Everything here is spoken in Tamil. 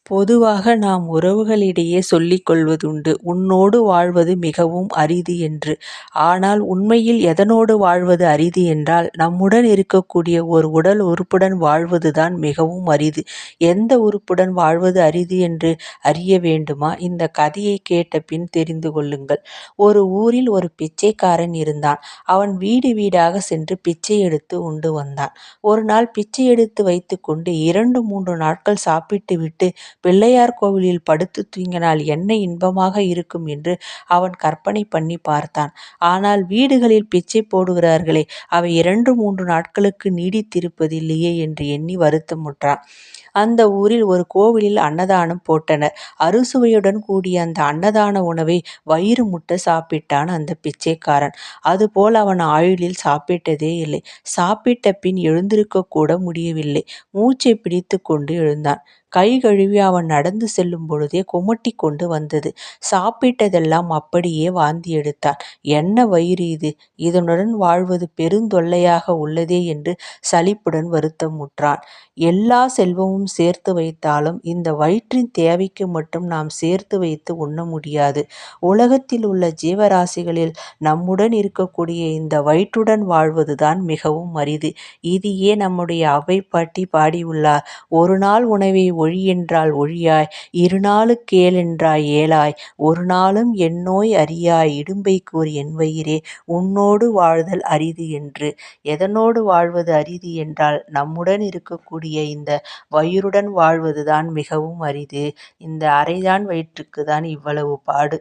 பொதுவாக நாம் உறவுகளிடையே சொல்லிக் கொள்வதுண்டு, உன்னோடு வாழ்வது மிகவும் அரிது என்று. ஆனால் உண்மையில் எதனோடு வாழ்வது அரிது என்றால், நம்முடன் இருக்கக்கூடிய ஒரு உடல் உறுப்புடன் வாழ்வதுதான் மிகவும் அரிது. எந்த உறுப்புடன் வாழ்வது அரிது என்று அறிய வேண்டுமா? இந்த கதையை கேட்ட பின் தெரிந்து கொள்ளுங்கள். ஒரு ஊரில் ஒரு பிச்சைக்காரன் இருந்தான். அவன் வீடு வீடாக சென்று பிச்சை எடுத்து உண்டு வந்தான். ஒரு நாள் பிச்சை எடுத்து வைத்துக்கொண்டு 2, 3 நாட்கள் சாப்பிட்டுவிட்டு பிள்ளையார் கோவிலில் படுத்து தூங்கினால் என்ன இன்பமாக இருக்கும் என்று அவன் கற்பனை பண்ணி பார்த்தான். ஆனால் வீடுகளில் பிச்சை போடுகிறார்களே, அவை 2, 3 நாட்களுக்கு நீடித்திருப்பதில்லையே என்று எண்ணி வருத்தமுற்றான். அந்த ஊரில் ஒரு கோவிலில் அன்னதானம் போட்டனர். அறுசுவையுடன் கூடிய அந்த அன்னதான உணவை வயிறு முட்ட சாப்பிட்டான் அந்த பிச்சைக்காரன். அதுபோல் அவன் ஆயுளில் சாப்பிட்டதே இல்லை. சாப்பிட்ட பின் எழுந்திருக்க கூட முடியவில்லை. மூச்சை பிடித்து கொண்டு எழுந்தான். கை கழுவி அவன் நடந்து செல்லும் பொழுதே குமட்டி கொண்டு வந்தது. சாப்பிட்டதெல்லாம் அப்படியே வாந்தி எடுத்தான். என்ன வயிறு இது? இதனுடன் வாழ்வது பெருந்தொல்லையாக உள்ளதே என்று சலிப்புடன் வருத்தமுற்றான். எல்லா செல்வமும் சேர்த்து வைத்தாலும் இந்த வயிற்றின் தேவைக்கு மட்டும் நாம் சேர்த்து வைத்து உண்ண முடியாது. உலகத்தில் உள்ள ஜீவராசிகளில் நம்முடன் இருக்கக்கூடிய இந்த வயிற்றுடன் வாழ்வதுதான் மிகவும் அரிது. இதையே நம்முடைய அவ்வை பாட்டி பாடியுள்ளார். ஒரு நாள் உணவை ஒழி என்றால் ஒழியாய், 2 நாளுக் கேளென்றாய் ஏலாய், ஒரு நாளும் எந்நோய் அறியாய், இடும்பை கூர் என் வயிறே, உன்னோடு வாழ்தல் அரிது என்று. எதனோடு வாழ்வது அரிது என்றால், நம்முடன் இருக்கக்கூடிய இந்த வயிறுடன் வாழ்வதுதான் மிகவும் அரிது. இந்த அரைதான் வயிற்றுக்கு தான் இவ்வளவு பாடு.